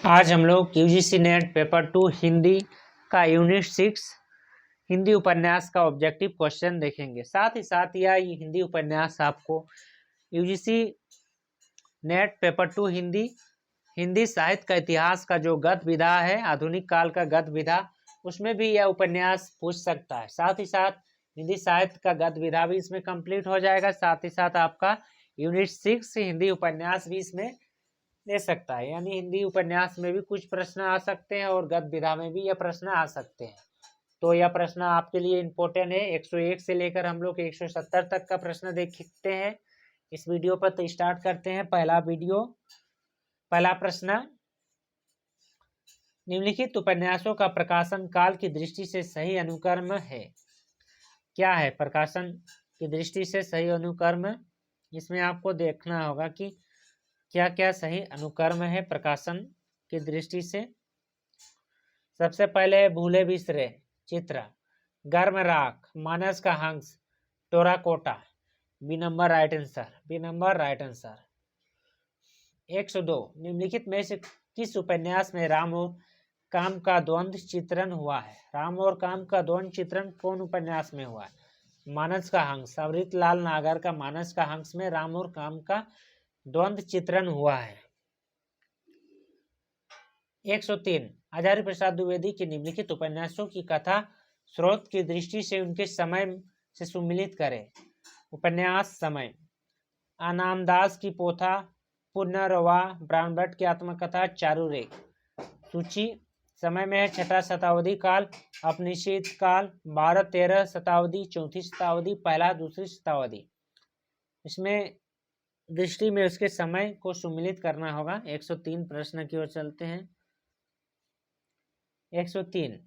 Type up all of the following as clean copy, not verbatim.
आज हम लोग यूजीसी नेट पेपर 2 हिंदी का यूनिट 6 हिंदी उपन्यास का ऑब्जेक्टिव क्वेश्चन देखेंगे। साथ ही साथ यह हिंदी उपन्यास आपको यूजीसी नेट पेपर 2 हिंदी साहित्य का इतिहास का जो गद्य विधा है, आधुनिक काल का गद्य विधा, उसमें भी यह उपन्यास पूछ सकता है। साथ ही साथ हिंदी साहित्य का गद्य विधा भी इसमें कंप्लीट हो जाएगा। साथ ही साथ आपका यूनिट 6 हिंदी उपन्यास भी इसमें ले सकता है, यानी हिंदी उपन्यास में भी कुछ प्रश्न आ सकते हैं और गद्य विधा में भी यह प्रश्न आ सकते हैं। तो यह प्रश्न आपके लिए इम्पोर्टेंट है। 101 से लेकर हम लोग 170 तक का प्रश्न देखते हैं इस वीडियो पर। तो स्टार्ट करते हैं। पहला प्रश्न, निम्नलिखित उपन्यासों का प्रकाशन काल की दृष्टि से सही अनुक्रम है। क्या है प्रकाशन की दृष्टि से सही अनुक्रम? इसमें आपको देखना होगा कि क्या क्या सही अनुक्रम है प्रकाशन की दृष्टि से। सबसे पहले भूले बिसरे चित्र, गर्म राख, मानस का हंस, terracotta. B number right answer. 102, निम्नलिखित में से किस उपन्यास में राम और काम का द्वंद्व चित्रण हुआ है? राम और काम का द्वंद्व चित्रण कौन उपन्यास में हुआ है? मानस का हंस। अमृतलाल नागर का मानस का हंस में राम और काम का द्वंद्व चित्रण हुआ है। 103, आचार्य प्रसाद द्विवेदी के निम्नलिखित उपन्यासों की कथा स्रोत की दृष्टि से उनके समय से सुमिलित करें। उपन्यास समय, अनामदास की पोथा, पुनर्वा, ब्रह्मभट्ट की आत्मकथा, चारुरेख। सूची समय में है छठा शताब्दी काल, अपनिषद काल, 12-13 शताब्दी, चौथी शताब्दी, पहला दूसरी शताब्दी। इसमें दृष्टि में उसके समय को सुमिलित करना होगा। 103 प्रश्न की ओर चलते हैं। 103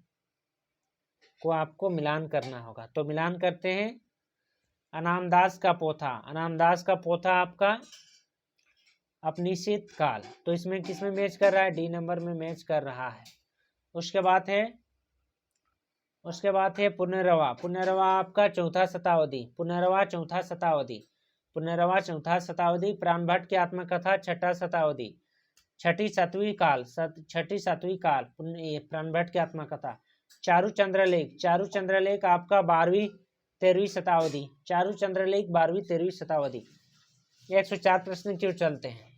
को आपको मिलान करना होगा, तो मिलान करते हैं। अनामदास का पोथा आपका अपनिषद काल, तो इसमें किसमें मैच कर रहा है? डी नंबर में मैच कर रहा है। उसके बाद है पुनर्वा आपका चौथा शताब्दी, ब्रह्मभट्ट की आत्मकथा छठा शताब्दी, छठी सातवीं काल ब्रह्मभट्ट की आत्मकथा। चारुचंद्रलेख आपका 12वीं-13वीं शताब्दी, 12वीं-13वीं शताब्दी। 104 प्रश्न की ओर चलते हैं।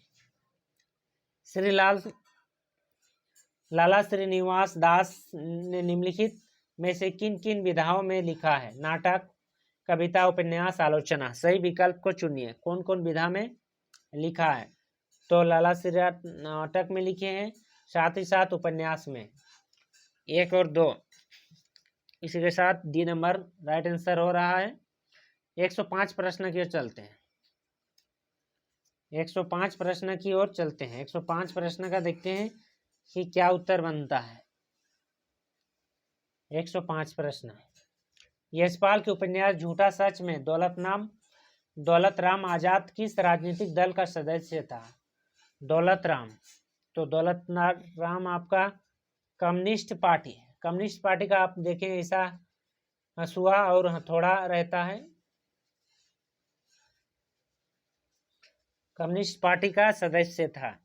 लाला श्रीनिवास दास ने निम्नलिखित में से किन किन विधाओं में लिखा है? नाटक, कविता, उपन्यास, आलोचना। सही विकल्प को चुनिए। कौन कौन विधा में लिखा है? तो लाला श्री नाटक में लिखे हैं, साथ ही साथ उपन्यास में। 1 और 2, इसी के साथ डी नंबर राइट आंसर हो रहा है। 105 प्रश्न की ओर चलते हैं। 105 प्रश्न की ओर चलते हैं। 105 प्रश्न का देखते हैं कि क्या उत्तर बनता है। 105 प्रश्न, यशपाल के उपन्यास झूठा सच में दौलत राम आजाद किस राजनीतिक दल का सदस्य था? दौलत राम आपका कम्युनिस्ट पार्टी का आप देखें, ऐसा हंसुआ और हथौड़ा रहता है। कम्युनिस्ट पार्टी का सदस्य था।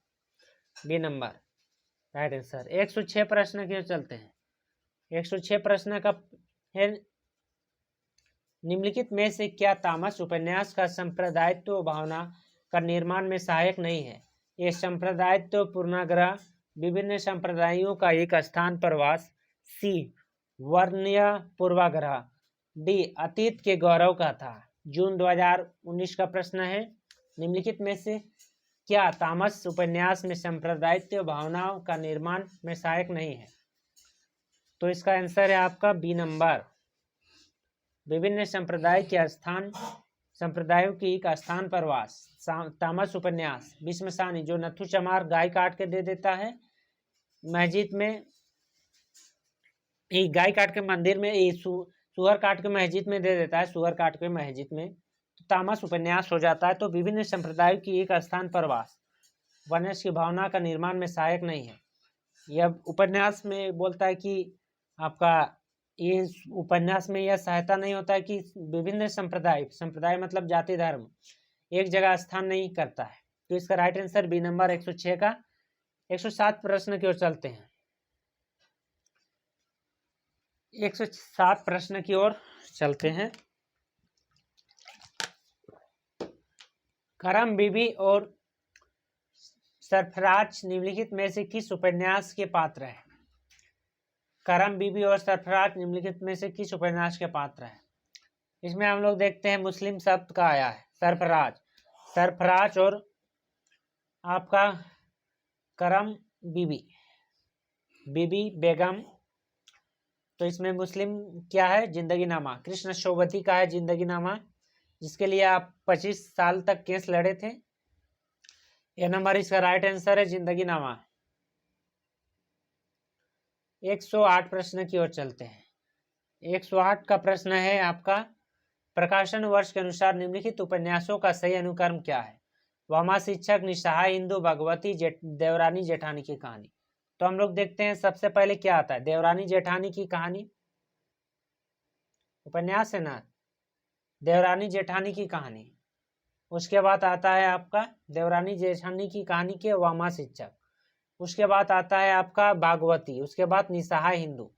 B number right answer. 106 प्रश्न की ओर चलते हैं। 106 प्रश्न का है, निम्नलिखित में से क्या तामस उपन्यास का संप्रदायित्व भावना का निर्माण में सहायक नहीं है? ये संप्रदायित्व पूर्णाग्रह, विभिन्न संप्रदायों का एक स्थान प्रवास, सी वर्णीय पूर्वाग्रह, डी अतीत के गौरव का था। जून 2019 का प्रश्न है, निम्नलिखित में से क्या तामस उपन्यास में संप्रदायित्व भावनाओं का निर्माण में सहायक नहीं है? तो इसका आंसर है आपका बी नंबर, विभिन्न संप्रदायों की एक स्थान प्रवास। तामस उपन्यास भीष्म सानी, जो नथु चमार गाय काट के दे देता है मस्जिद में, गाय काट के मंदिर में, सुअर काट के मस्जिद में दे देता है, सुअर काट के मस्जिद में, तो तामस उपन्यास हो जाता है। तो विभिन्न संप्रदायों की एक स्थान प्रवास वनस की भावना का निर्माण में सहायक नहीं है। यह उपन्यास में बोलता है कि आपका ये उपन्यास में यह सहायता नहीं होता है कि विभिन्न संप्रदाय मतलब जाति धर्म एक जगह स्थान नहीं करता है। तो इसका राइट आंसर बी नंबर 106 का 107 प्रश्न की ओर चलते हैं। 107 प्रश्न की ओर चलते हैं। करम बीबी और सरफराज निम्नलिखित में से किस उपन्यास के पात्र हैं? करम बीबी और सरफराज निम्नलिखित में से किस उपन्यास के पात्र हैं? इसमें हम लोग देखते हैं मुस्लिम शब्द का आया है सरफराज, सरफराज और आपका करम बीबी, बीबी बेगम। तो इसमें मुस्लिम क्या है? जिंदगी नामा। कृष्ण शोभती का है जिंदगी नामा, जिसके लिए आप 25 साल तक केस लड़े थे। यह नंबर इसका राइट आंसर है जिंदगी नामा। 108 प्रश्न की ओर चलते हैं। 108 का प्रश्न है आपका, प्रकाशन वर्ष के अनुसार निम्नलिखित उपन्यासों का सही अनुक्रम क्या है? वामा शिक्षक, निस्सहाय हिंदू, भगवती, देवरानी जेठानी की कहानी। तो हम लोग देखते हैं सबसे पहले क्या आता है, देवरानी जेठानी की कहानी। उपन्यास है ना, देवरानी जेठानी की कहानी। उसके बाद आता है आपका देवरानी जेठानी की कहानी के वामा शिक्षक। उसके बाद आता है आपका भागवती। उसके बाद निस्सहाय हिंदू।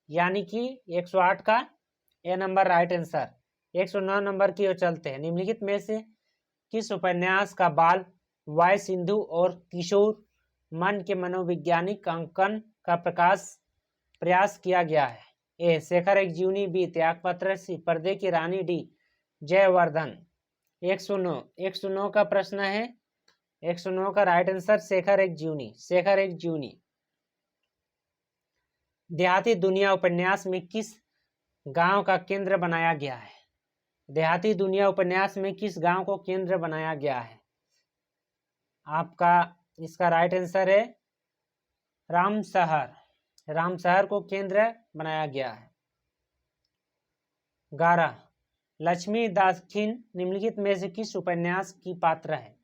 यानी कि 108 का ए नंबर राइट आंसर। 109 नंबर की ओर चलते हैं। निम्नलिखित में से किस उपन्यास का बाल, वाय सिंधु और किशोर मन के मनोवैज्ञानिक अंकन का प्रयास किया गया है? ए शेखर एक जीवनी, बी त्यागपत्र, सी पर्दे की रानी, डी जयवर्धन। 109 का प्रश्न है। 109 का राइट आंसर शेखर एक जीवनी, शेखर एक जीवनी। देहाती दुनिया उपन्यास में किस गांव का केंद्र बनाया गया है? देहाती दुनिया उपन्यास में किस गांव को केंद्र बनाया गया है? आपका इसका राइट आंसर है रामशहर, रामशहर को केंद्र बनाया गया है। 11 लक्ष्मी दाखिन निम्नलिखित में से किस उपन्यास की पात्र है?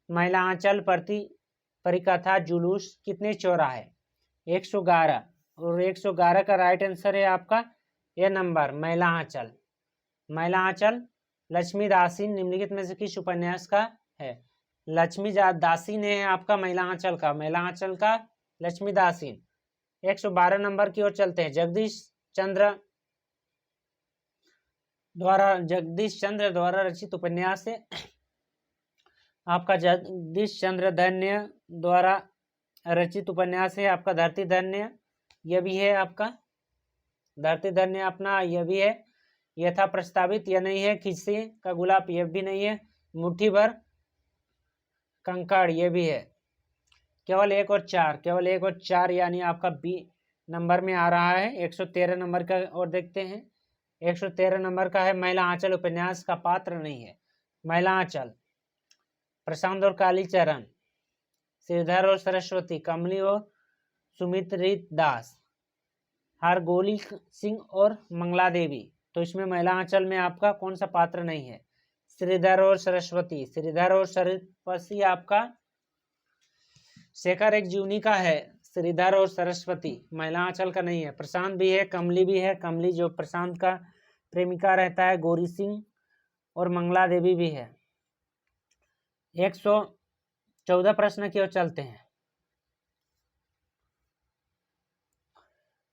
महिला आंचल, परिकथा, जुलूस, कितने चौराहे। 111 और 111 का राइट आंसर है आपका ये नंबर महिला आंचल, महिला आंचल। लक्ष्मी दासी निम्नलिखित में से किस उपन्यास का है? लक्ष्मी दासी ने है आपका महिला आंचल का, महिला आंचल का लक्ष्मी दासी। 112 नंबर की ओर चलते हैं। जगदीश चंद्र द्वारा रचित उपन्यास है आपका जगदीश चंद्र धन्य द्वारा रचित उपन्यास है आपका धरती धन्य। यह भी है आपका धरती धन्य अपना, यह भी है। यथा प्रस्तावित यह नहीं है। किसी का गुलाब यह भी नहीं है। मुट्ठी भर कंकड़ यह भी है। केवल 1 और 4, केवल 1 और 4 यानी आपका बी नंबर में आ रहा है। 113 नंबर का और देखते हैं। 113 नंबर का है महिला आंचल उपन्यास का पात्र नहीं है। महिला आंचल प्रशांत और कालीचरण, श्रीधर और सरस्वती, कमली और सुमित्रित दास, हरगोली सिंह और मंगला देवी। तो इसमें महिला आंचल में आपका कौन सा पात्र नहीं है? श्रीधर और सरस्वती। श्रीधर और सरस्वती आपका शेखर एक जीवनी का है। श्रीधर और सरस्वती महिला आंचल का नहीं है। प्रशांत भी है, कमली भी है। कमली जो प्रशांत का प्रेमिका रहता है, गौरी सिंह, और मंगला देवी भी है। 114 प्रश्न की ओर चलते हैं।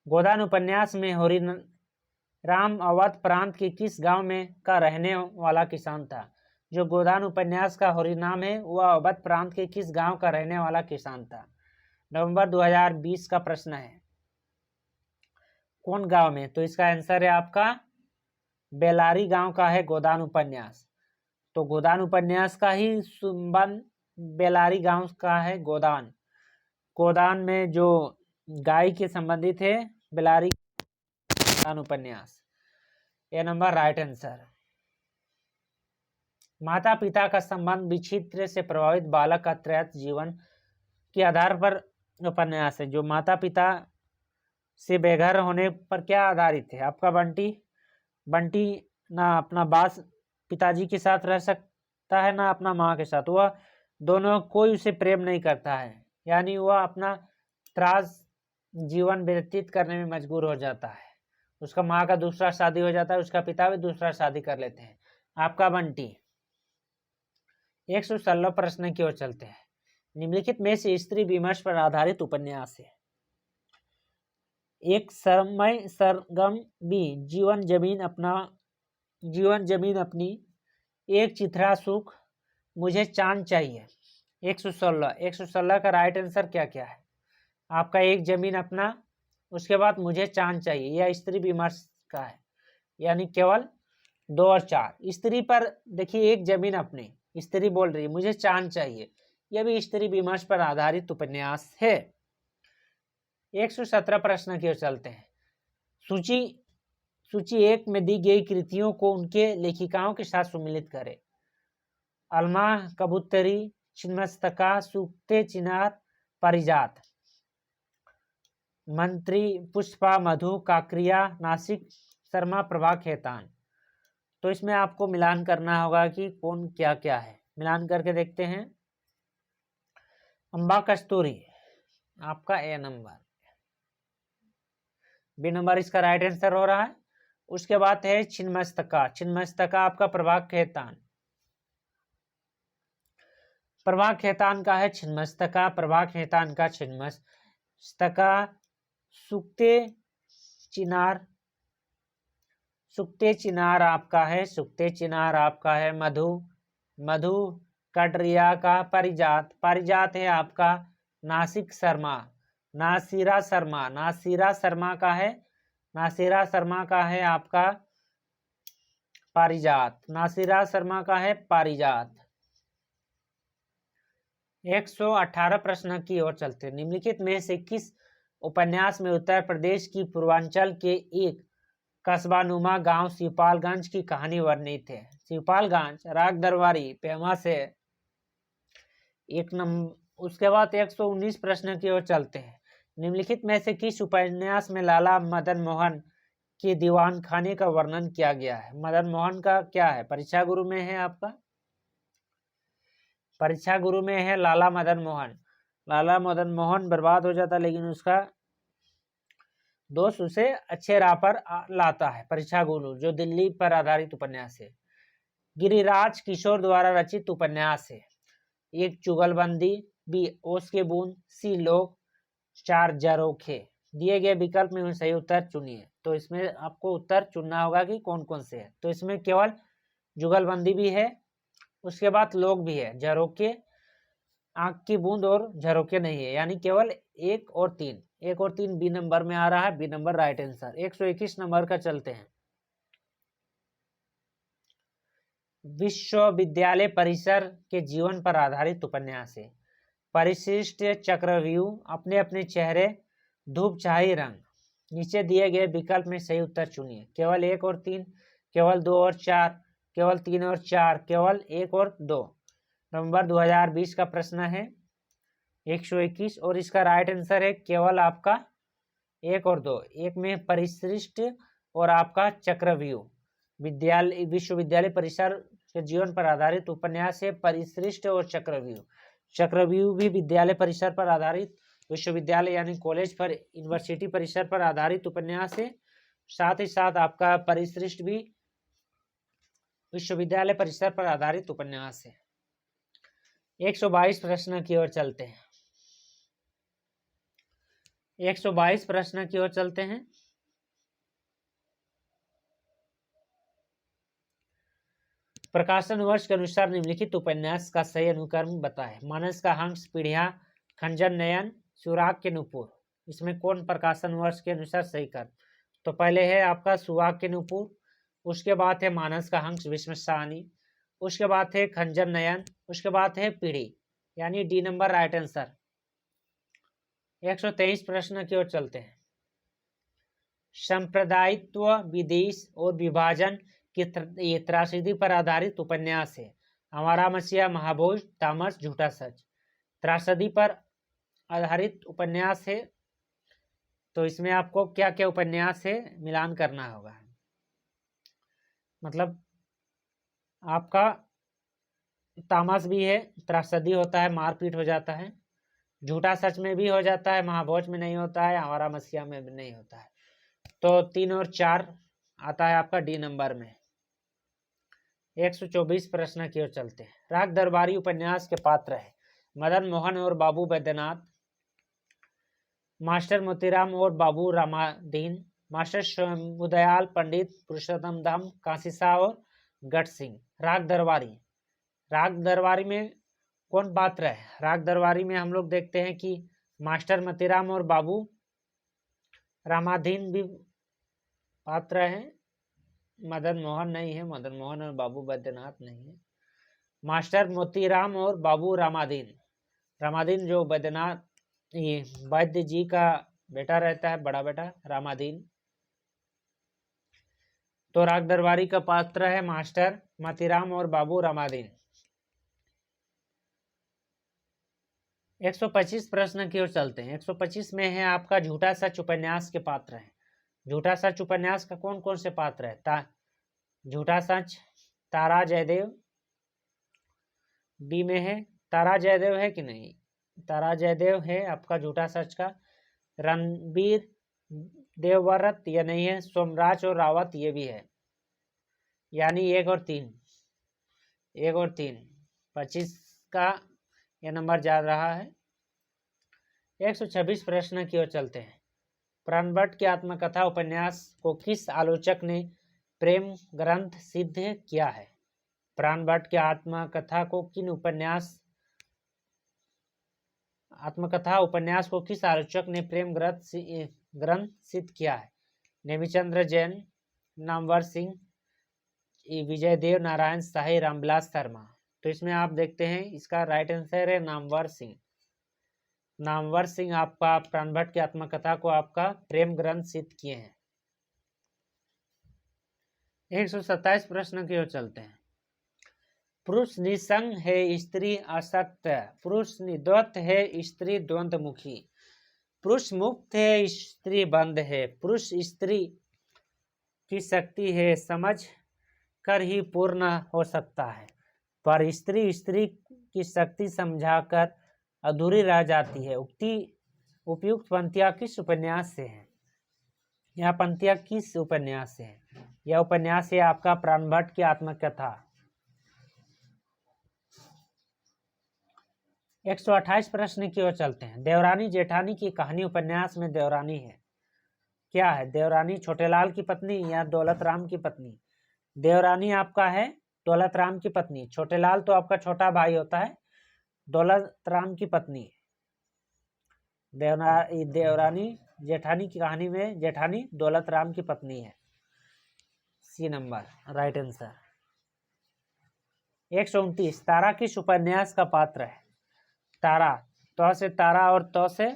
गोदान उपन्यास में हरिराम अवध प्रांत के किस गांव में का रहने वाला किसान था? जो गोदान उपन्यास का हरिनाम है वह अवध प्रांत के किस गांव का रहने वाला किसान था? नवंबर 2020 का प्रश्न है। कौन गांव में? तो इसका आंसर है आपका बेलारी गांव का है गोदान उपन्यास। तो गोदान उपन्यास का ही संबंध बेलारी गांव का है। गोदान, गोदान में जो गाय के संबंधित है बेलारी गोदान उपन्यास। यह नंबर राइट आंसर। माता पिता का संबंध विचित्र से प्रभावित बालक का त्रैत जीवन के आधार पर उपन्यास है। जो माता पिता से बेघर होने पर क्या आधारित है? आपका बंटी ना अपना पिताजी के साथ रह सकता है ना अपना माँ के साथ। वह दोनों कोई उसे प्रेम नहीं करता है, यानी वह अपना त्रास जीवन व्यतीत करने में मजबूर हो जाता है। उसका माँ का दूसरा शादी हो जाता है, उसका पिता भी दूसरा शादी कर लेते हैं। आपका बंटी। 116 प्रश्न की ओर चलते हैं। निम्नलिखित में से स्त्री विमर्श पर आधारित उपन्यास है। एक समय सरगम भी जीवन जमीन अपनी, एक चित्रा सुख, मुझे चांद चाहिए। 116 का राइट आंसर क्या क्या है आपका? एक जमीन अपना, उसके बाद मुझे चांद चाहिए, यह स्त्री विमर्श का है, यानी केवल 2 और 4। स्त्री पर देखिए, एक जमीन अपनी, स्त्री बोल रही है मुझे चांद चाहिए, यह भी स्त्री विमर्श पर आधारित उपन्यास है। 117 प्रश्न की ओर चलते हैं। सूची 1 में दी गई कृतियों को उनके लेखिकाओं के साथ सम्मिलित करें। अलमा, कबूतरी, छिन्नमस्तका, सूक्ते चिनार, पारिजात। मंत्री, पुष्पा, मधु, काकरिया, नासिक, शर्मा, प्रभा, खेतान। तो इसमें आपको मिलान करना होगा कि कौन क्या क्या है। मिलान करके देखते हैं। अंबा कस्तूरी आपका ए नंबर, बी नंबर इसका राइट आंसर हो रहा है। उसके बाद है छिन्नमस्तका आपका प्रभा खेतान। प्रभा खेतान का है छिन्नमस्तका, प्रभा खेतान का छिन्नमस्तका। सूक्ते चिनार आपका है मधु कटरिया का पारिजात है आपका नासिरा शर्मा का है आपका पारिजात। 118 प्रश्न की ओर चलते हैं। निम्नलिखित में से किस उपन्यास में उत्तर प्रदेश की पूर्वांचल के एक कस्बानुमा गांव शिवपालगंज की कहानी वर्णित है? शिवपालगंज, राग दरबारी, फेमस है एक नंबर। उसके बाद 119 प्रश्न की ओर चलते हैं। निम्नलिखित में से किस उपन्यास में लाला मदन मोहन के दीवान खाने का वर्णन किया गया है? मदन मोहन का क्या है? परीक्षा गुरु में है आपका, परीक्षा गुरु में है लाला मदन मोहन बर्बाद हो जाता, लेकिन उसका दोस्त उसे अच्छे राह पर लाता है। परीक्षा गुरु जो दिल्ली पर आधारित उपन्यास है। गिरिराज किशोर द्वारा रचित उपन्यास है। 1 चुगलबंदी, बी ओस के बूंद, सी लोग, 4 झरोखे। दिए गए विकल्प में सही उत्तर चुनिए। तो इसमें आपको उत्तर चुनना होगा कि कौन कौन से है। तो इसमें केवल जुगलबंदी भी है, उसके बाद लोग भी है, झरोखे, आंख की बूंद और झरोखे नहीं है, यानी केवल 1 और 3 बी नंबर में आ रहा है। B number right answer. 121 number का चलते हैं। विश्वविद्यालय परिसर के जीवन पर आधारित उपन्यास है। परिशिष्ट चक्रव्यूह, अपने अपने चेहरे, धूपछाई रंग। नीचे दिए गए विकल्प में सही उत्तर चुनिए। केवल 1 और 3, केवल 2 और 4, केवल 3 और 4, केवल 1 और 2। नवंबर 2020 का प्रश्न है 121, और इसका राइट आंसर है केवल आपका 1 और 2। 1 में परिशिष्ट और आपका चक्रव्यूह। विश्वविद्यालय परिसर के जीवन पर आधारित उपन्यास है परिशिष्ट और चक्रव्यूह भी विद्यालय परिसर पर आधारित, विश्वविद्यालय यानी कॉलेज पर, यूनिवर्सिटी परिसर पर आधारित उपन्यास है। साथ ही साथ आपका परिशिष्ट भी विश्वविद्यालय परिसर पर आधारित उपन्यास है। 122 प्रश्न की ओर चलते हैं। 122 प्रश्न की ओर चलते हैं। प्रकाशन वर्ष के अनुसार निम्नलिखित उपन्यास का सही अनुक्रम बताएं। मानस का हंस, पीढ़िया, खंजर नयन, सुराग के नुपुर। इसमें कौन प्रकाशन वर्ष के अनुसार सही कर? तो पहले है आपका सुहाग के नुपुर, उसके बाद है मानस का हंस विस्मत साहनी, उसके बाद है खंजर नयन, उसके बाद है पीढ़ी, यानी डी नंबर राइट आंसर। 123 प्रश्न की ओर चलते हैं। सांप्रदायित्व, विदेश और विभाजन की त्रासदी पर आधारित उपन्यास है। हमारा मसीहा, महाभोज, तामस, झूठा सच। त्रासदी पर आधारित उपन्यास है, तो इसमें आपको क्या क्या उपन्यास है मिलान करना होगा। मतलब आपका तामस भी है, त्रासदी होता है, मारपीट हो जाता है। झूठा सच में भी हो जाता है, महाभोज में नहीं होता है, हमारा मसीहा में भी नहीं होता है। तो 3 और 4 आता है आपका डी नंबर में। 124 प्रश्न की ओर चलते हैं। राग दरबारी उपन्यास के पात्र है। मदन मोहन और बाबू बैद्यनाथ, मास्टर मोतीराम और बाबू रामाधीन, मास्टर शंभुदयाल, पंडित पुरुषोत्तम धाम, काशी शाह और गढ़ सिंह। राग दरबारी, राग दरबारी में कौन पात्र है? राग दरबारी में हम लोग देखते हैं कि मास्टर मोतीराम और बाबू रामाधीन भी पात्र हैं। मदन मोहन नहीं है, मदन मोहन और बाबू बैद्यनाथ नहीं है। मास्टर मोतीराम और बाबू रामाधीन, रामाधीन जो बैद्यनाथ ये वैद्य जी का बेटा रहता है, बड़ा बेटा रामाधीन। तो राग दरबारी का पात्र है मास्टर मोतीराम और बाबू रामाधीन। 125 प्रश्न की ओर चलते हैं। 125 में है आपका झूठा सच उपन्यास के पात्र हैं। झूठा सच उपन्यास का कौन कौन से पात्र है? झूठा सच तारा जयदेव, बी में है तारा जयदेव है कि नहीं? तारा जयदेव है आपका झूठा सच का। रणबीर देवव्रत ये नहीं है। सोमराज और रावत ये भी है, यानी 1 और 3, 1 और 3, 25 का यह नंबर जा रहा है। 126 प्रश्न की ओर चलते हैं। प्राणभट्ट की आत्मकथा उपन्यास को किस आलोचक ने प्रेम ग्रंथ सिद्ध किया है? प्राणभट्ट की आत्मकथा उपन्यास को किस आलोचक ने प्रेम ग्रंथ सिद्ध किया है? नेमिचंद्र जैन, नामवर सिंह, विजय देव नारायण शाही, रामविलास शर्मा। तो इसमें आप देखते हैं इसका राइट आंसर है नामवर सिंह। नामवर सिंह आपका प्राणभट्ट की आत्मकथा को आपका प्रेम ग्रंथ सिद्ध किए हैं। 127 प्रश्न की ओर चलते हैं। पुरुष निसंग है, स्त्री आसक्त, पुरुष निद्वत है, स्त्री द्वंद्वमुखी, पुरुष मुक्त है, स्त्री बंद है, पुरुष स्त्री की शक्ति है, समझ कर ही पूर्ण हो सकता है, पर स्त्री स्त्री की शक्ति समझाकर अधूरी रह जाती है। उपयुक्त पंक्तियां किस उपन्यास से हैं? यह पंक्तियां किस उपन्यास से हैं? यह उपन्यास है आपका प्राणभट्ट की आत्मकथा। 128 प्रश्न की ओर चलते हैं। देवरानी जेठानी की कहानी उपन्यास में देवरानी है, क्या है? देवरानी छोटेलाल की पत्नी या दौलत राम की पत्नी? देवरानी आपका है दौलत राम की पत्नी। छोटेलाल तो आपका छोटा भाई होता है, दौलत राम की पत्नी। देवरानी जेठानी की कहानी में जेठानी दौलत राम की पत्नी है। C number right answer. 129 Tara किस उपन्यास का पात्र है? तारा, तो से तारा और तो से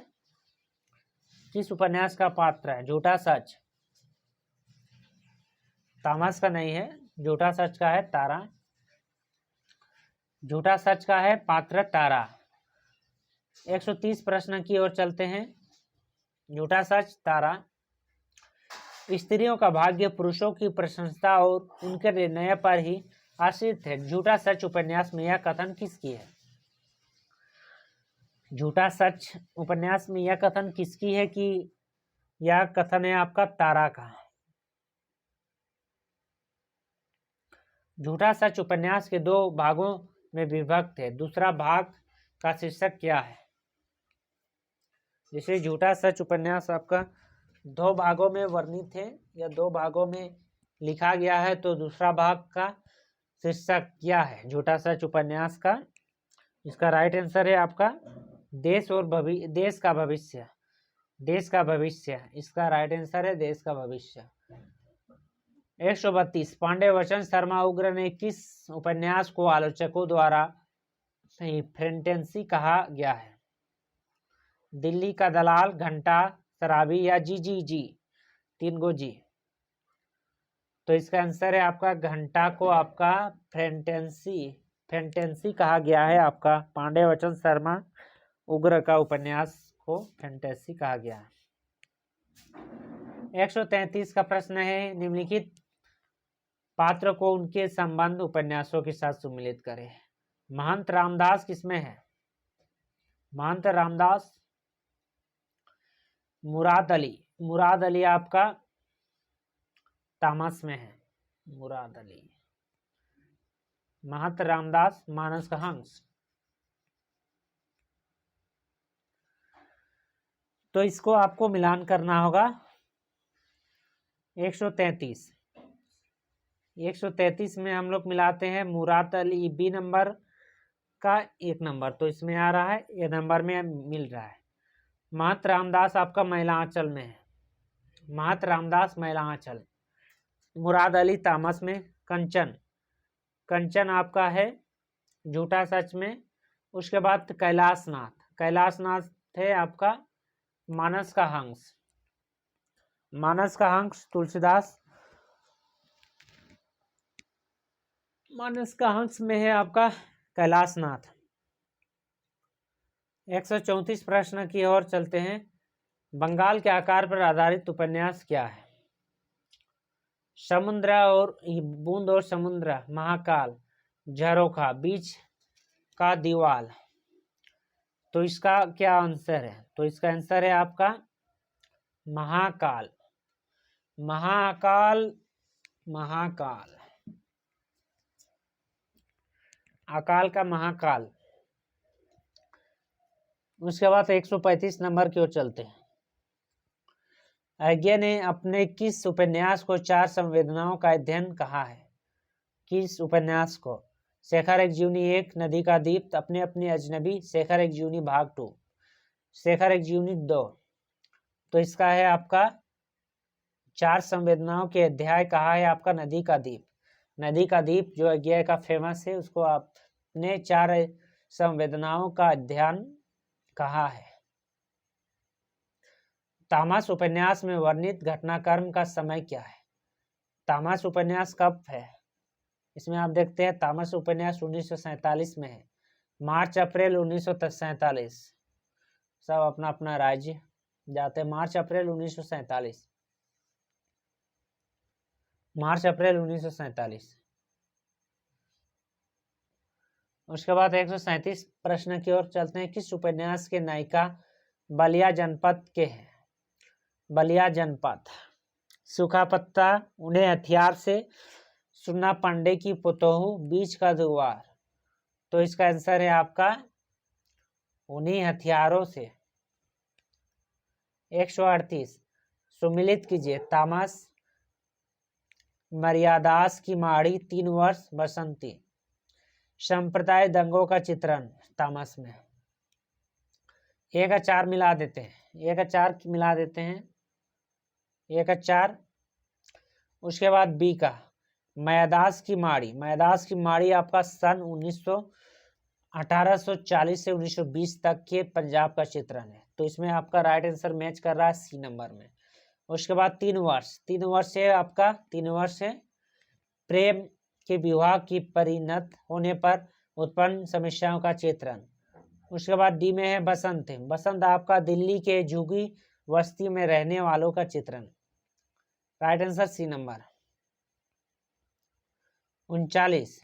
किस उपन्यास का पात्र है? झूठा सच, तामस का नहीं है, झूठा सच का है तारा। झूठा सच का है पात्र तारा। 130 प्रश्न की ओर चलते हैं। झूठा सच तारा। स्त्रियों का भाग्य पुरुषों की प्रशंसा और उनके निर्णय पर ही आश्रित है। झूठा सच उपन्यास में यह कथन किसकी है? झूठा सच उपन्यास में यह कथन किसकी है कि यह कथन है आपका तारा का। झूठा सच उपन्यास के 2 भागों में विभक्त है। दूसरा भाग का शीर्षक क्या है? जैसे झूठा सच उपन्यास आपका 2 भागों में वर्णित है या 2 भागों में लिखा गया है, तो दूसरा भाग का शीर्षक क्या है झूठा सच उपन्यास का? इसका राइट आंसर है आपका देश का भविष्य। देश का भविष्य इसका राइट आंसर है, देश का भविष्य। 132 पांडेवचन शर्मा उग्र ने किस उपन्यास को आलोचकों द्वारा फैंटेसी कहा गया है? दिल्ली का दलाल, घंटा, शराबी या जी जी जी? 3 गो जी। तो इसका आंसर है आपका घंटा को आपका फैंटेसी कहा गया है। आपका पांडेवचन शर्मा उग्र का उपन्यास को फैंटेसी कहा गया है। 133 का प्रश्न है निम्नलिखित पात्र को उनके संबंध उपन्यासों के साथ सम्मिलित करें। महंत रामदास किसमें है? महंत रामदास मुराद अली आपका तामस में है। मुराद अली। महंत रामदास मानस का हंस। तो इसको आपको मिलान करना होगा 133। 133 में हम लोग मिलाते हैं मुराद अली बी नंबर का 1 नंबर, तो इसमें आ रहा है, ये नंबर में मिल रहा है। महत रामदास आपका महिला आंचल में है, महत रामदास महिला आंचल। मुराद अली तामस में कंचन, कंचन आपका है झूठा सच में। उसके बाद कैलाशनाथ, कैलाशनाथ है आपका मानस का हंस, मानस का हंस तुलसीदास, मानस का हंस में है आपका कैलाशनाथ। 134 प्रश्न की ओर चलते हैं। बंगाल के आकार पर आधारित उपन्यास क्या है? समुद्र और बूंद और समुद्र, महाकाल, झरोखा, बीच का दीवाल। तो इसका क्या आंसर है? तो इसका आंसर है आपका महाकाल, महाकाल, महाकाल, अकाल का महाकाल। उसके बाद 135 नंबर की ओर चलते हैं। अज्ञे ने अपने किस उपन्यास को 4 संवेदनाओं का अध्ययन कहा है? किस उपन्यास को? शेखर एक जीवनी 1, नदी का दीप, अपने अपने अजनबी, शेखर एक जीवनी भाग 2, शेखर एक जीवनी 2। तो इसका है आपका 4 संवेदनाओं के अध्याय कहा है आपका नदी का दीप। नदी का दीप जो अज्ञे का फेमस है, उसको आपने 4 संवेदनाओं का अध्ययन कहा है। तामस उपन्यास में वर्णित घटनाक्रम का समय क्या है? तामस उपन्यास कब है? इसमें आप देखते हैं तामस उपन्यास 1947 में है, मार्च अप्रैल 1947। सब अपना अपना राज्य जाते हैं। मार्च अप्रैल 1947, मार्च अप्रैल 1947। उसके बाद 137 प्रश्न की ओर चलते हैं। किस उपन्यास के नायिका बलिया जनपद के हैं? बलिया जनपद, सूखा पत्ता, उन्हें हथियार से, सुन्ना पांडे की पुतोहू, बीच का द्वार। तो इसका आंसर है आपका उन्हीं हथियारों से। 138 सुमिलित कीजिए। तामस, मर्यादास की माड़ी, 3 वर्ष, बसंती। संप्रदाय दंगों का चित्रण तामस में। 1 और 4 मिला देते हैं, 1 और 4 मिला देते हैं, 1 और 4। उसके बाद बी का मयादास की माड़ी, मयादास की माड़ी आपका सन 1840 से 1920 तक के पंजाब का चित्रण है। तो इसमें आपका राइट आंसर मैच कर रहा है सी नंबर में। उसके बाद 3 वर्ष, 3 वर्ष है आपका, 3 वर्ष है प्रेम के विवाह की परिणत होने पर उत्पन्न समस्याओं का चित्रण। उसके बाद डी में है बसंत, बसंत आपका दिल्ली के झुग्गी बस्ती में रहने वालों का चित्रण। Right answer C number. 39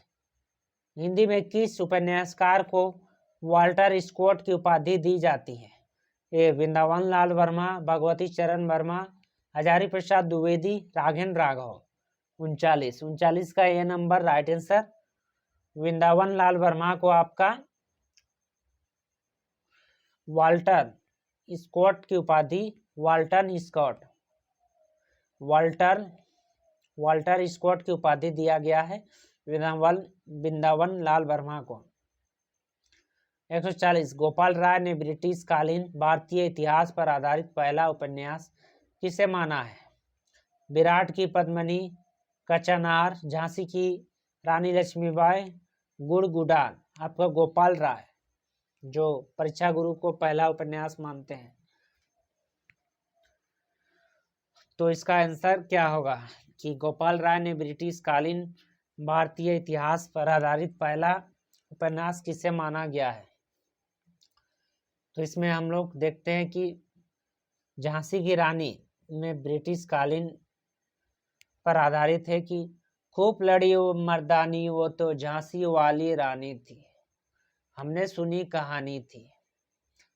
Hindi में किस उपन्यासकार को वाल्टर स्कॉट की उपाधि दी जाती है? ए वृंदावन लाल वर्मा, भगवती चरण वर्मा, हजारी प्रसाद द्विवेदी, राघवेंद्र राघव। 39 का ए number right answer. Vrindavan Lal Verma को आपका वाल्टर स्कॉट की उपाधि, वाल्टन स्कॉट, वाल्टर स्कॉट की उपाधि दिया गया है वृंदावन लाल वर्मा को। 140 गोपाल राय ने ब्रिटिश कालीन भारतीय इतिहास पर आधारित पहला उपन्यास किसे माना है? विराट की पद्मिनी, कचनार, झांसी की रानी लक्ष्मीबाई, गुड़गुडान। आपका गोपाल राय जो परीक्षा गुरु को पहला उपन्यास मानते हैं। तो इसका आंसर क्या होगा कि गोपाल राय ने ब्रिटिश कालीन भारतीय इतिहास पर आधारित पहला उपन्यास किसे माना गया है? तो इसमें हम लोग देखते हैं कि झांसी की रानी में ब्रिटिश कालीन पर आधारित है कि खूब लड़ी वो मर्दानी, वो तो झांसी वाली रानी थी, हमने सुनी कहानी थी,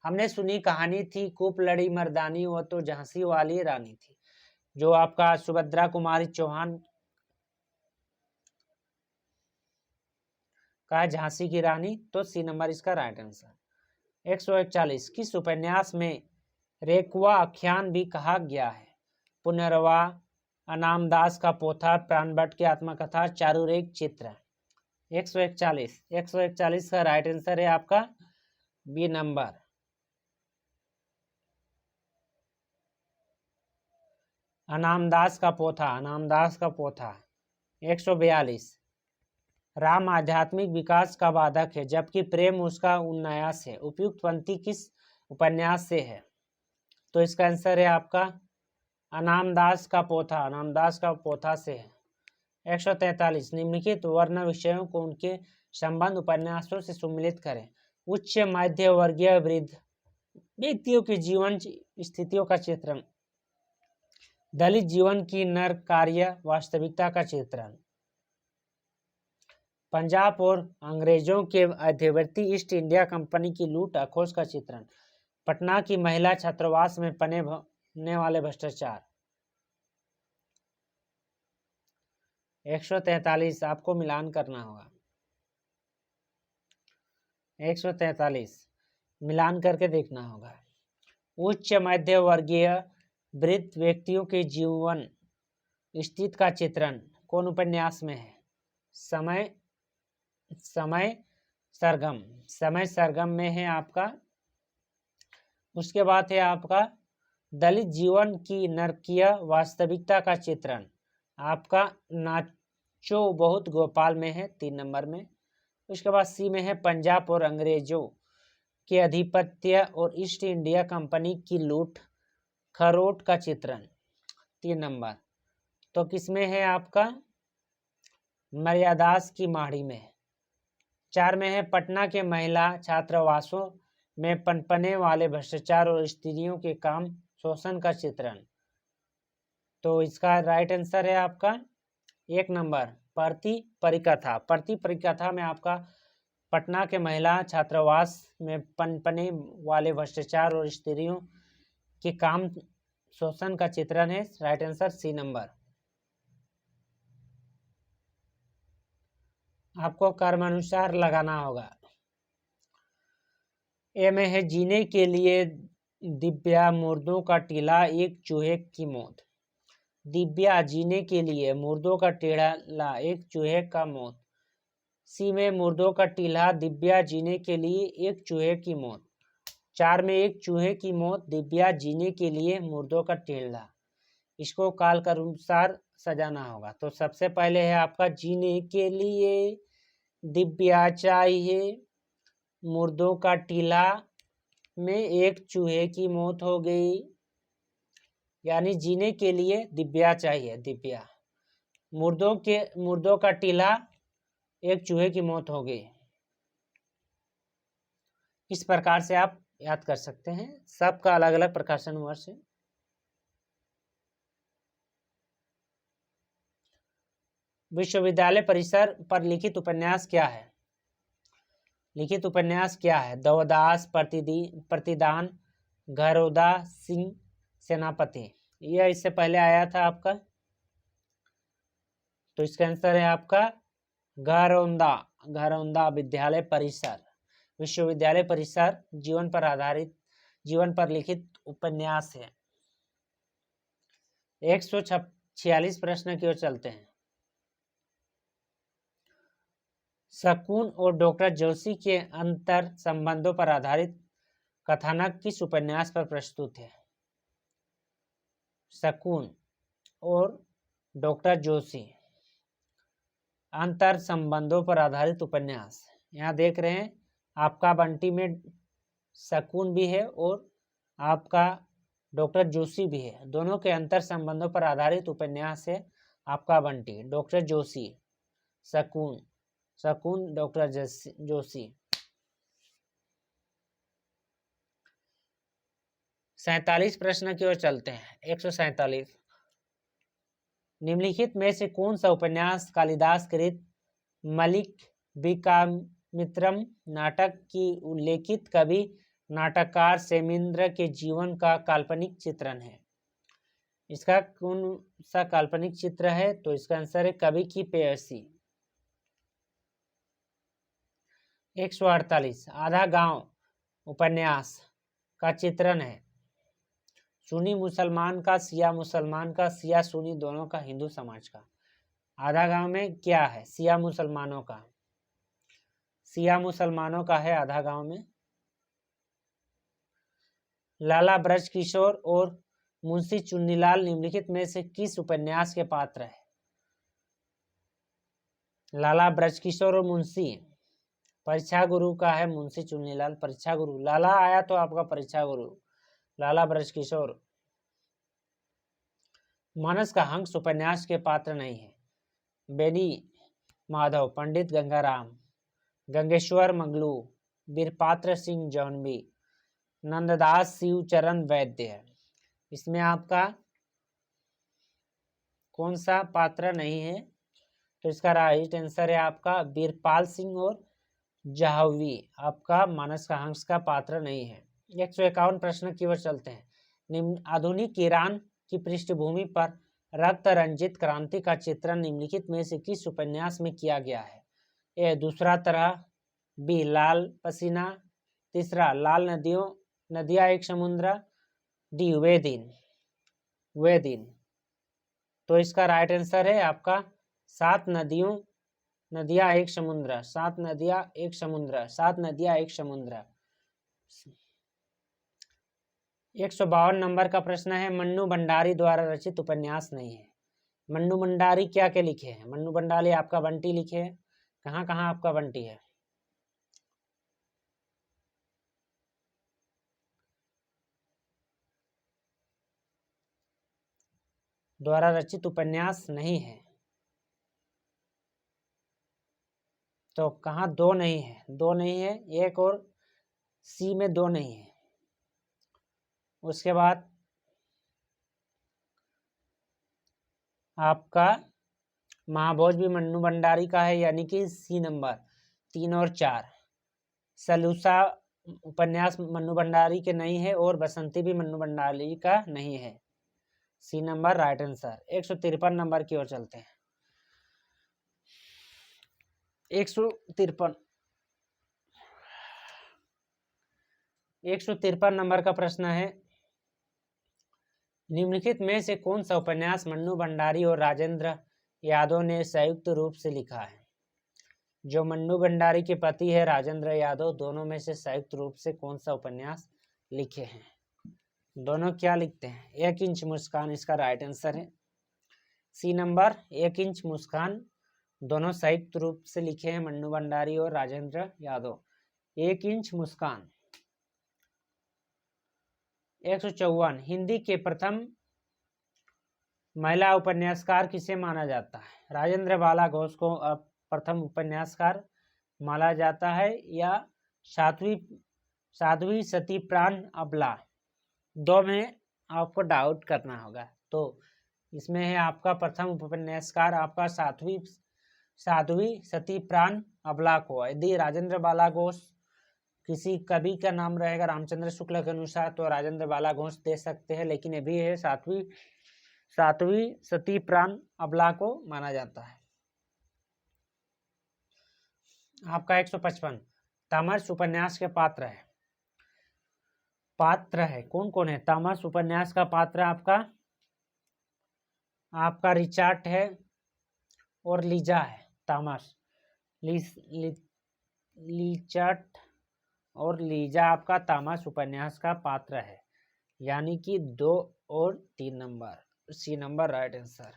हमने सुनी कहानी थी, खूब लड़ी मर्दानी, वो तो झांसी वाली रानी थी। जो आपका सुभद्रा कुमारी चौहान का झांसी की रानी, तो सी नंबर इसका राइट आंसर। 141 किस उपन्यास में रेकुआ आख्यान भी कहा गया है। पुनर्वा, अनामदास का पोथा, प्राणभट्ट की आत्मकथा, चारुरेख चित्र। 141 का राइट आंसर है आपका बी नंबर। अनामदास का पोथा। 142 राम आध्यात्मिक विकास का बाधक है जबकि प्रेम उसका उन्नयास है। उपयुक्त पंक्ति किस उपन्यास से है? तो इसका आंसर है आपका अनामदास का पोथा से है। 143 निम्नलिखित वर्ण विषयों को उनके संबंध उपन्यासों से सम्मिलित करें। उच्च मध्य वर्गीय वृद्ध व्यक्तियों की जीवन स्थितियों का चित्रण, दलित जीवन की नर कार्य वास्तविकता का चित्रण, पंजाब और अंग्रेजों के मध्यवर्ती ईस्ट इंडिया कंपनी की लूट अखोज का चित्रण, पटना की महिला छात्रावास में पनपने वाले भ्रष्टाचार। 143 आपको मिलान करना होगा। 143 मिलान करके देखना होगा। उच्च मध्य वर्गीय वृद्ध व्यक्तियों के जीवन स्थिति का चित्रण कौन उपन्यास में है? समय सरगम में है आपका। उसके बाद है आपका दलित जीवन की नरकीय वास्तविकता का चित्रण, आपका नाचो बहुत गोपाल में है 3 नंबर में। उसके बाद सी में है पंजाब और अंग्रेजों के अधिपत्य और ईस्ट इंडिया कंपनी की लूट खरोट का चित्रण 3 नंबर। तो किसमें है आपका मर्यादास की माड़ी में। 4 में है पटना के महिला छात्रावासों में पनपने वाले भ्रष्टाचार और स्त्रियों के काम शोषण का चित्रण। तो इसका राइट आंसर है आपका 1 नंबर प्रति परिकथा में आपका पटना के महिला छात्रावास में पनपने वाले भ्रष्टाचार और स्त्रियों के काम शोषण का चित्रण है। Right answer C number. आपको कर्मानुसार लगाना होगा। ए में है जीने के लिए दिव्या मुर्दों का टीला एक चूहे की मौत। दिव्या जीने के लिए मुर्दों का टीला एक चूहे का मौत। सी में मुर्दों का टीला दिव्या जीने के लिए एक चूहे की मौत। 4 में एक चूहे की मौत दिव्या जीने के लिए मुर्दों का टीला। इसको काल के अनुसार सजाना होगा। तो सबसे पहले है आपका जीने के लिए दिव्या चाहिए, मुर्दों का टीला में एक चूहे की मौत हो गई, यानी जीने के लिए दिव्या चाहिए, दिव्या। मुर्दों का टीला एक चूहे की मौत हो गई। इस प्रकार से आप याद कर सकते हैं। सबका अलग अलग प्रकाशन वर्ष है। विश्वविद्यालय परिसर पर लिखित उपन्यास क्या है? लिखित उपन्यास क्या है? देवदास, प्रतिदान, घरौदा सिंह सेनापति। यह इससे पहले आया था आपका। तो इसका आंसर है आपका घरौंदा विद्यालय परिसर। विश्वविद्यालय परिसर जीवन पर लिखित उपन्यास है। 146 प्रश्न की ओर चलते हैं। शकुन और डॉक्टर जोशी के अंतर संबंधों पर आधारित कथानक किस उपन्यास पर प्रस्तुत है? शकुन और डॉक्टर जोशी अंतर संबंधों पर आधारित उपन्यास। यहाँ देख रहे हैं आपका बंटी में शकुन भी है और आपका डॉक्टर जोशी भी है। दोनों के अंतर संबंधों पर आधारित उपन्यास है आपका बंटी। डॉक्टर जोशी, शकुन डॉक्टर जोशी। 47 प्रश्न की ओर चलते हैं। 147 निम्नलिखित में से कौन सा उपन्यास कालिदास कृत मलिक विकामित्रम नाटक की उल्लेखित कवि नाटककार सेमिंद्र के जीवन का काल्पनिक चित्रण है? इसका कौन सा काल्पनिक चित्र है? तो इसका आंसर है कवि की पेयसी। 148 आधा गांव उपन्यास का चित्रण है। सुन्नी मुसलमान का, शिया मुसलमान का, शिया सुन्नी दोनों का, हिंदू समाज का। आधा गांव में क्या है? शिया मुसलमानों का, शिया मुसलमानों का है आधा गांव में। लाला ब्रज किशोर और मुंशी चुन्नीलाल निम्नलिखित में से किस उपन्यास के पात्र है? लाला ब्रज किशोर और मुंशी। परीक्षा गुरु का है मुंशी चुन्नीलाल, परीक्षा गुरु। लाला आया तो आपका परीक्षा गुरु, लाला ब्रज किशोर। मानस का हंस उपन्यास के पात्र नहीं है। बेनी माधव, पंडित गंगाराम, गंगेश्वर मंगलू, वीरपात्र सिंह जौनबी, नंददास शिवचरण वैद्य है। इसमें आपका कौन सा पात्र नहीं है? तो इसका राइट आंसर है आपका वीरपाल सिंह और जाहवी। आपका मानस का हंस का पात्र नहीं है। 151 प्रश्न की ओर चलते हैं। निम्न आधुनिक ईरान की पृष्ठभूमि पर रक्त रंजित क्रांति का चित्रण निम्नलिखित में से किस उपन्यास में किया गया है? ए दूसरा तरह, बी लाल पसीना, तीसरा लाल नदियां एक समुद्र, डी वे दिन। तो इसका राइट आंसर है आपका सात नदियां एक समुद्र, सात नदियां एक समुद्र, सात नदियां एक समुद्र। 152 नंबर का प्रश्न है, मन्नू भंडारी द्वारा रचित उपन्यास नहीं है। मन्नू भंडारी क्या के लिखे हैं? मन्नू भंडारी आपका बंटी लिखे हैं। कहाँ कहाँ आपका बंटी है? द्वारा रचित उपन्यास नहीं है। तो कहाँ? दो नहीं है, दो नहीं है, एक और सी में दो नहीं है। उसके बाद आपका महाभोज भी मन्नू भंडारी का है, यानी कि सी नंबर 3 और 4। सलूसा उपन्यास मन्नू भंडारी के नहीं है और बसंती भी मन्नू भंडारी का नहीं है। C number right answer. 153 number की ओर चलते हैं। 153 नंबर का प्रश्न है, निम्नलिखित में से कौन सा उपन्यास मन्नू भंडारी और राजेंद्र यादव ने संयुक्त रूप से लिखा है? जो मन्नू भंडारी के पति है राजेंद्र यादव, दोनों में से संयुक्त रूप से कौन सा उपन्यास लिखे हैं? दोनों क्या लिखते हैं? 1 इंच मुस्कान इसका राइट आंसर है। सी नंबर 1 इंच मुस्कान दोनों संयुक्त रूप से लिखे हैं मन्नू भंडारी और राजेंद्र यादव। 1 इंच मुस्कान। 154 हिंदी के प्रथम महिला उपन्यासकार किसे माना जाता है? राजेंद्र बाला घोष को प्रथम उपन्यासकार माना जाता है या साध्वी सती प्राण अबला? दो में आपको डाउट करना होगा। तो इसमें है आपका प्रथम उपन्यासकार आपका साध्वी सती प्राण अबला को। यदि राजेंद्र बाला घोष किसी कवि का नाम रहेगा रामचंद्र शुक्ल के अनुसार तो राजेंद्र बाला घोष दे सकते हैं, लेकिन ये भी है साध्वी सती प्राण अबला को माना जाता है। आपका 155 तामस उपन्यास के पात्र है कौन कौन है? तामस उपन्यास का पात्र आपका रिचार्ड है और लीजा है। तामस रिचार्ड और लीजा आपका तामस उपन्यास का पात्र है, यानी कि 2 और 3 number, C number right answer.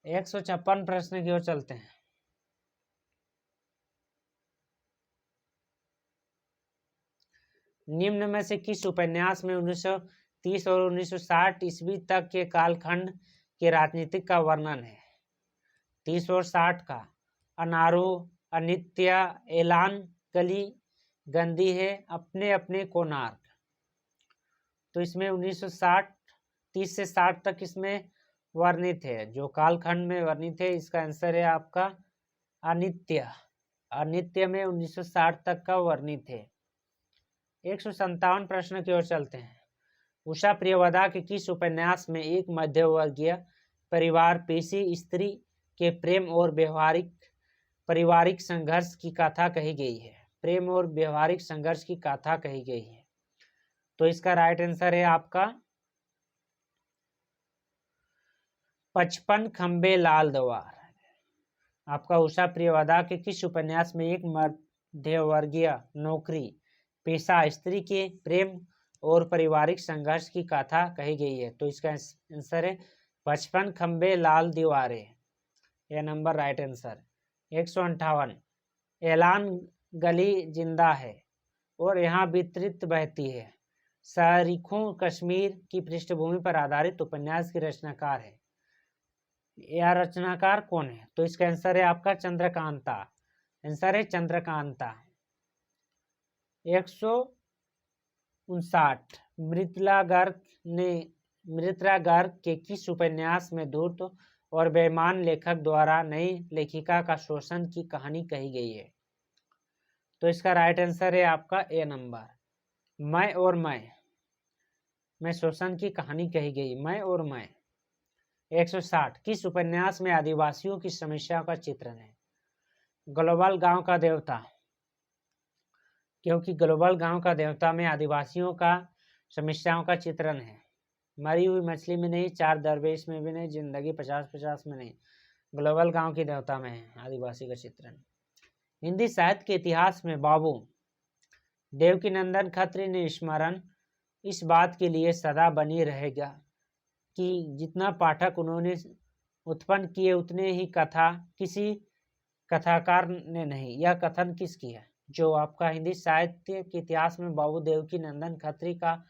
156 प्रश्न की ओर चलते हैं। निम्न में से किस उपन्यास में 1930 और 1960 ईस्वी तक के कालखंड के राजनीतिक का वर्णन है? 30 और 60 का। अनारू, अनित्य, ऐलान, कली, गंदी है, अपने अपने कोणार्क। तो इसमें 1960 30 से 60 तक इसमें वर्णित है, जो कालखंड में वर्णित है। इसका आंसर है आपका अनित्य में 1960 तक का वर्णित है। 157 प्रश्न की ओर चलते हैं। उषा प्रियवदा के किस उपन्यास में एक मध्यवर्गीय परिवार पेशी स्त्री के प्रेम और पारिवारिक संघर्ष की कथा कही गई है? प्रेम और व्यवहारिक संघर्ष की कथा कही गई है। तो इसका राइट आंसर है आपका 55 खंबे लाल द्वार। आपका उषा प्रियवदा के किस उपन्यास में एक मध्यवर्गीय नौकरी पेशा स्त्री के प्रेम और पारिवारिक संघर्ष की कथा कही गई है? तो इसका आंसर है 55 खंबे लाल दीवारें, यह नंबर राइट आंसर। 158 ऐलान गली जिंदा है और यहाँ वितरित बहती है सारिखों कश्मीर की पृष्ठभूमि पर आधारित उपन्यास की रचनाकार है। यह रचनाकार कौन है? तो इसका आंसर है आपका चंद्रकांता। आंसर है चंद्रकांता। 159 मृतला गर्ग के किस उपन्यास में धूर्त और बेईमान लेखक द्वारा नई लेखिका का शोषण की कहानी कही गई है? तो इसका राइट आंसर है आपका ए नंबर, मैं और मैं शोषण की कहानी कही गई, मैं और मैं। 160 किस उपन्यास में आदिवासियों की समस्याओं का चित्रण है? ग्लोबल गांव का देवता, क्योंकि ग्लोबल गांव का देवता में आदिवासियों का समस्याओं का चित्रण है। मरी हुई मछली में नहीं, चार दरवेश में भी नहीं, जिंदगी 50-50 में नहीं, ग्लोबल गांव की देवता में है आदिवासी का चित्रण। हिंदी साहित्य के इतिहास में बाबू देवकीनंदन खत्री ने स्मरण इस बात के लिए सदा बनी रहेगा कि जितना पाठक उन्होंने उत्पन्न किए उतने ही कथा किसी कथाकार ने नहीं। यह कथन किसकी है? जो आपका हिंदी साहित्य के इतिहास में बाबू देवकीनंदन खत्री का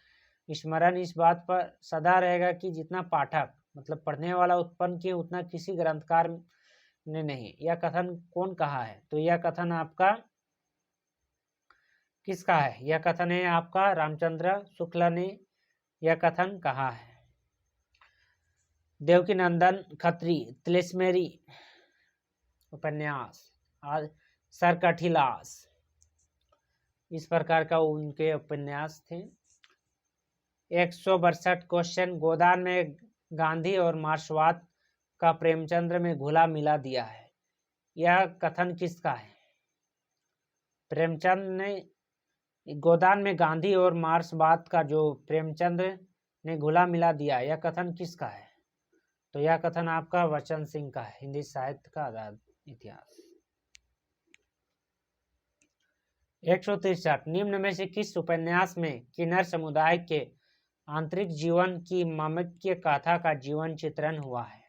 स्मरण इस बात पर सदा रहेगा कि जितना पाठक मतलब पढ़ने वाला उत्पन्न किए उतना किसी ग्रंथकार ने नहीं। यह कथन कौन कहा है? तो यह कथन आपका किसका है? यह कथन है आपका रामचंद्र शुक्ल ने यह कथन कहा है। देवकीनंदन खत्री तिलिस्मेरी उपन्यास, सरकठिलास, इस प्रकार का उनके उपन्यास थे। 162 क्वेश्चन, गोदान में गांधी और मार्क्सवाद का प्रेमचंद्र में घुला मिला दिया है, यह कथन किसका है? प्रेमचंद ने गोदान में गांधी और मार्क्सवाद का जो प्रेमचंद्र ने घुला मिला दिया, यह कथन किसका है? तो यह कथन आपका वचन सिंह का है। हिंदी साहित्य का आधार इतिहास। 163 निम्न में से किस उपन्यास में किन्नर समुदाय के आंतरिक जीवन की मामिक्य गाथा का जीवन चित्रण हुआ है?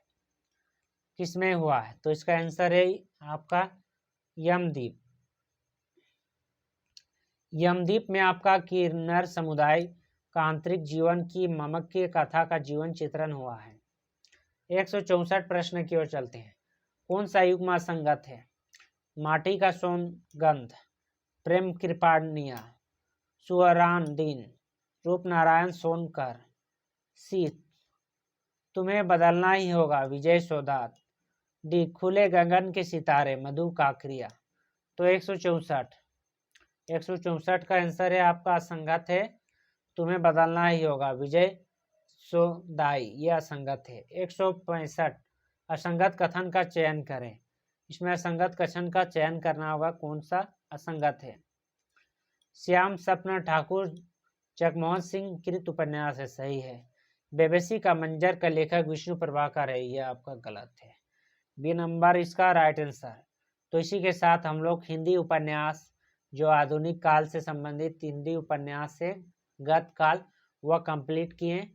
किसमें हुआ है? तो इसका आंसर है आपका यमदीप। यमदीप में आपका किन्नर समुदाय का आंतरिक जीवन की मामिक्य गाथा का जीवन चित्रण हुआ है। 164 प्रश्न की ओर चलते हैं। कौन सा युग्म असंगत है? माटी का सौगंध, प्रेम कृपाणिया, सुअरान दिन, रूपनारायण सोनकर, शीत, तुम्हें बदलना ही होगा, विजय सोदात, डी खुले गगन के सितारे, मधु काकरिया। तो 164 का आंसर है आपका असंगत है, तुम्हें बदलना ही होगा, विजय सोदाई, यह असंगत है। 165 असंगत कथन का चयन करें। इसमें असंगत कथन का चयन करना होगा, कौन सा असंगत है? श्याम सपना ठाकुर जगमोहन सिंह कृत उपन्यास है, सही है। बेबसी का मंजर का लेखक विष्णु प्रभाकर है, यह आपका गलत है, बी नंबर इसका राइट आंसर। तो इसी के साथ हम लोग हिंदी उपन्यास जो आधुनिक काल से संबंधित हिंदी उपन्यास से गत काल वह कंप्लीट किए।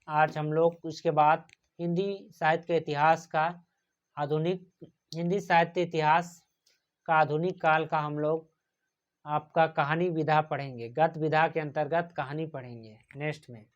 आज हम लोग उसके बाद हिंदी साहित्य के इतिहास का हिंदी साहित्य इतिहास का आधुनिक काल का हम लोग आपका कहानी विधा पढ़ेंगे। गत विधा के अंतर्गत कहानी पढ़ेंगे नेक्स्ट में।